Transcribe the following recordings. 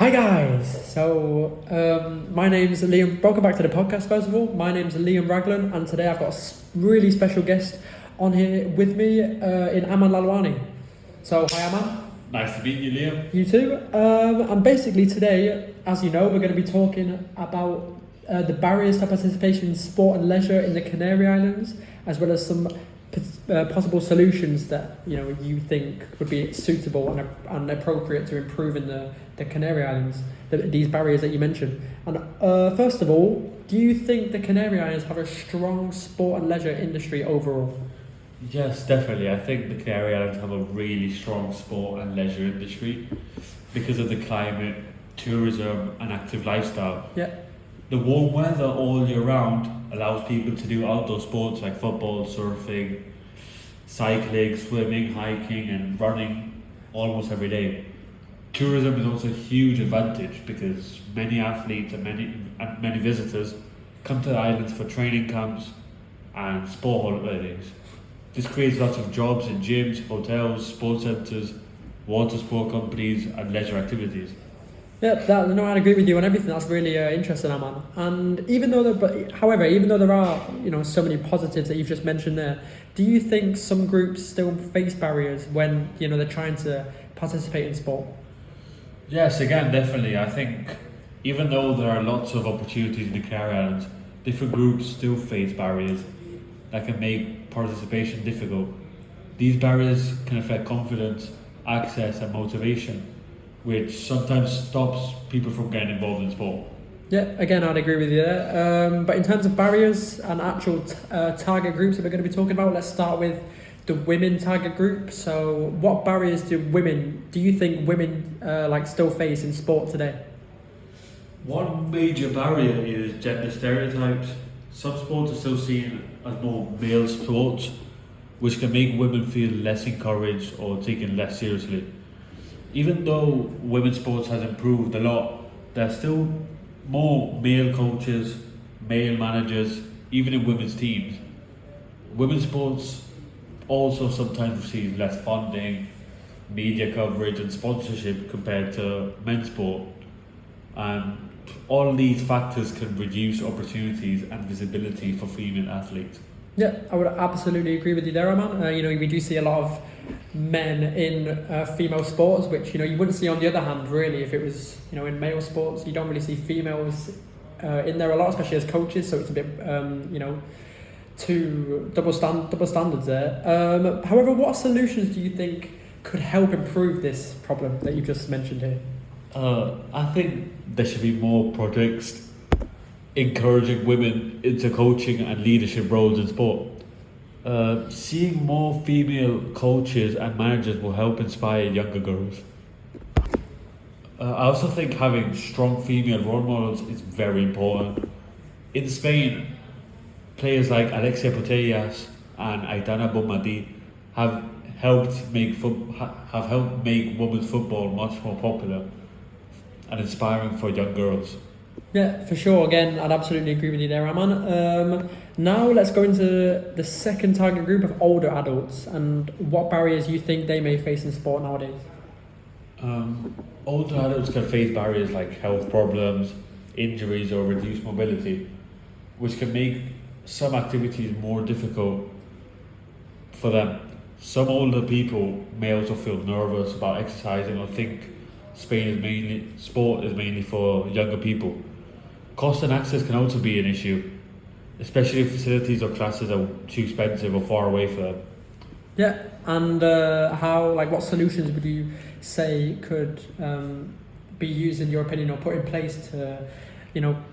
Hi guys! My name's Liam. Welcome back to the podcast. First of all, my name's Liam Raglan, and today I've got a really special guest on here with me in Aman Lalwani. So, hi Aman. Nice to meet you, Liam. You too. And basically today, as you know, we're going to be talking about the barriers to participation in sport and leisure in the Canary Islands, as well as some possible solutions that you think would be suitable and appropriate to improve in the Canary Islands. These barriers that you mentioned. And first of all, do you think the Canary Islands have a strong sport and leisure industry overall? Yes, definitely. I think the Canary Islands have a really strong sport and leisure industry because of the climate, tourism, and active lifestyle. Yeah. The warm weather all year round allows people to do outdoor sports like football, surfing, cycling, swimming, hiking, and running almost every day. Tourism is also a huge advantage because many athletes and many visitors come to the islands for training camps and sport holidays. This creates lots of jobs in gyms, hotels, sports centres, water sport companies, and leisure activities. Yeah, I'd agree with you on everything. That's really interesting, Aman. And even though there are so many positives that you've just mentioned there, do you think some groups still face barriers when they're trying to participate in sport? Yes, again, definitely. I think even though there are lots of opportunities in the Canary Islands, different groups still face barriers that can make participation difficult. These barriers can affect confidence, access, and motivation, which sometimes stops people from getting involved in sport. Yeah, again, I'd agree with you there. But in terms of barriers and actual target groups that we're going to be talking about, let's start with the women target group. So, what barriers do you think women still face in sport today? One major barrier is gender stereotypes. Some sports are still seen as more male sports, which can make women feel less encouraged or taken less seriously. Even though women's sports has improved a lot, there are still more male coaches, male managers, even in women's teams. Women's sports also sometimes receive less funding, media coverage and sponsorship compared to men's sport. And all these factors can reduce opportunities and visibility for female athletes. Yeah, I would absolutely agree with you there, Aman. We do see a lot of men in female sports, which you wouldn't see on the other hand. Really, if it was in male sports, you don't really see females in there a lot, especially as coaches. So it's a bit two double standards there. However, what solutions do you think could help improve this problem that you just mentioned here? I think there should be more projects encouraging women into coaching and leadership roles in sport. Seeing more female coaches and managers will help inspire younger girls. I also think having strong female role models is very important. In Spain, players like Alexia Putellas and Aitana Bonmatí have helped make women's football much more popular and inspiring for young girls. Yeah, for sure. Again, I'd absolutely agree with you there, Aman. Now let's go into the second target group of older adults and what barriers you think they may face in sport nowadays. Older adults can face barriers like health problems, injuries, or reduced mobility, which can make some activities more difficult for them. Some older people may also feel nervous about exercising or think sport is mainly for younger people. Cost and access can also be an issue, especially if facilities or classes are too expensive or far away for them. Yeah, and what solutions would you say could be used in your opinion or put in place to,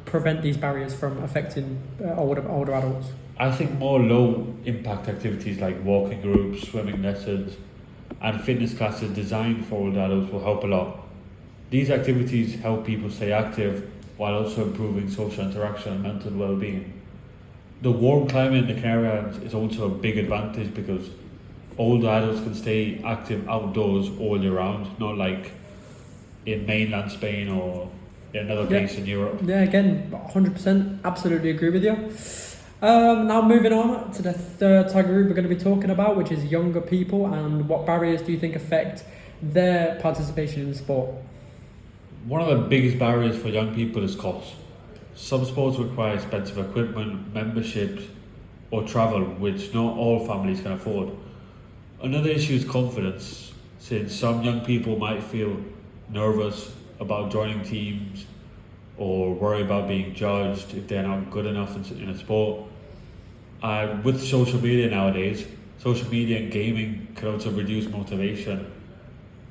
prevent these barriers from affecting older adults? I think more low impact activities like walking groups, swimming lessons, and fitness classes designed for older adults will help a lot. These activities help people stay active while also improving social interaction and mental well-being. The warm climate in the Canary Islands is also a big advantage because older adults can stay active outdoors all year round, not like in mainland Spain or in another place in Europe. Yeah, again, 100%, absolutely agree with you. Now moving on to the third target group we're going to be talking about, which is younger people, and what barriers do you think affect their participation in sport? One of the biggest barriers for young people is cost. Some sports require expensive equipment, memberships, or travel, which not all families can afford. Another issue is confidence, since some young people might feel nervous about joining teams or worry about being judged if they're not good enough in a sport. With social media nowadays, social media and gaming can also reduce motivation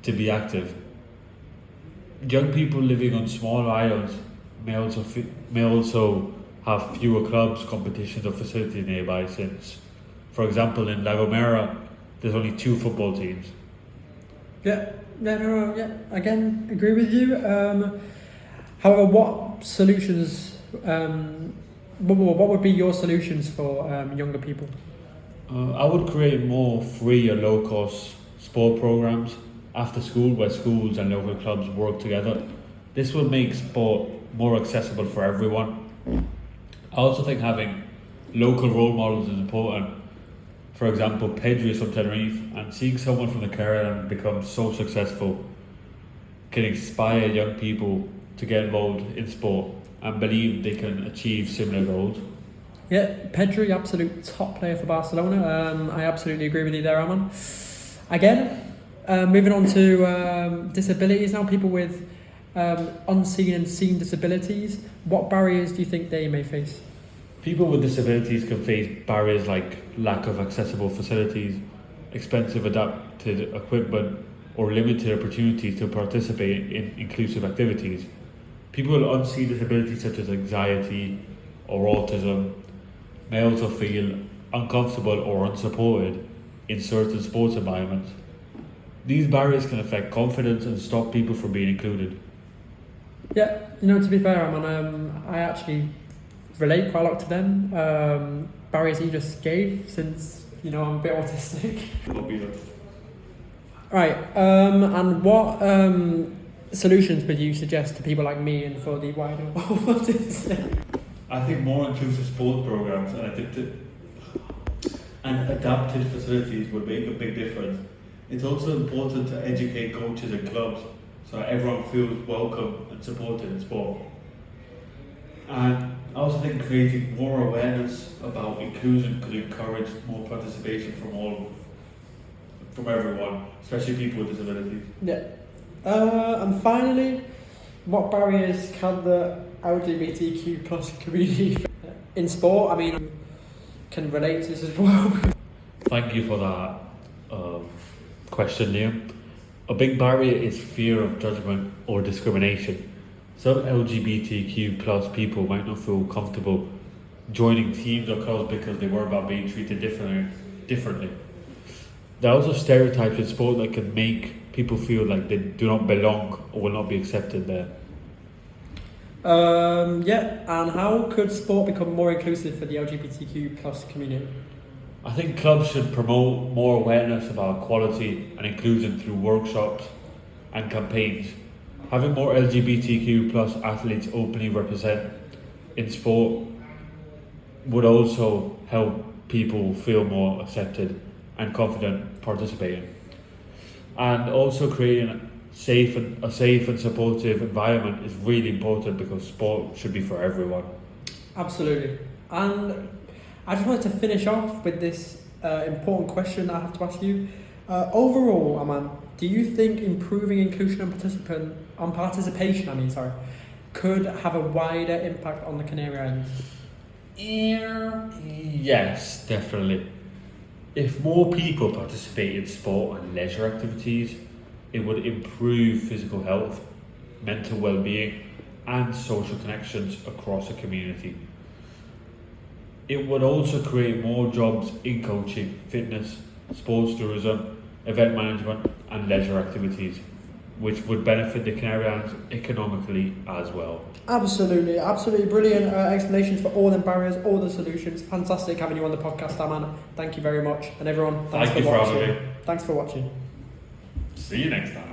to be active. Young people living on small islands may also have fewer clubs, competitions, or facilities nearby. Since, for example, in La Gomera, there's only 2 football teams. Yeah, again, agree with you. However, what solutions, what would be your solutions for younger people? I would create more free or low-cost sport programs after school, where schools and local clubs work together. This will make sport more accessible for everyone. I also think having local role models is important. For example, Pedri is from Tenerife, and seeing someone from the Caribbean become so successful can inspire young people to get involved in sport and believe they can achieve similar goals. Yeah, Pedri, absolute top player for Barcelona. I absolutely agree with you there, Aman. Again, moving on to disabilities now, people with unseen and seen disabilities. What barriers do you think they may face? People with disabilities can face barriers like lack of accessible facilities, expensive adapted equipment, or limited opportunities to participate in inclusive activities. People with unseen disabilities such as anxiety or autism may also feel uncomfortable or unsupported in certain sports environments. These barriers can affect confidence and stop people from being included. Yeah, to be fair, I actually relate quite a lot to them. Barriers you just gave, since I'm a bit autistic. Right, and what solutions would you suggest to people like me and for the wider autistic? I think more inclusive sport programs and adapted facilities would make a big difference. It's also important to educate coaches and clubs so that everyone feels welcome and supported in sport. And I also think creating more awareness about inclusion could encourage more participation from everyone, especially people with disabilities. Yeah. And finally, what barriers can the LGBTQ plus community in sport? Can relate to this as well. Thank you for that question, Liam. A big barrier is fear of judgment or discrimination. Some LGBTQ plus people might not feel comfortable joining teams or clubs because they worry about being treated differently. There are also stereotypes in sport that can make people feel like they do not belong or will not be accepted there. And how could sport become more inclusive for the LGBTQ plus community? I think clubs should promote more awareness about equality and inclusion through workshops and campaigns. Having more LGBTQ plus athletes openly represent in sport would also help people feel more accepted and confident participating. And also creating a safe and supportive environment is really important, because sport should be for everyone. Absolutely. And I just wanted to finish off with this important question I have to ask you. Overall, Aman, do you think improving inclusion and participation could have a wider impact on the Canary Islands? Yes, definitely. If more people participate in sport and leisure activities, it would improve physical health, mental well-being, and social connections across the community. It would also create more jobs in coaching, fitness, sports tourism, event management, and leisure activities, which would benefit the Canary Islands economically as well. Absolutely brilliant explanations for all the barriers, all the solutions. Fantastic having you on the podcast, Aman. Thank you very much. And everyone, thanks for watching. Thanks for watching. See you next time.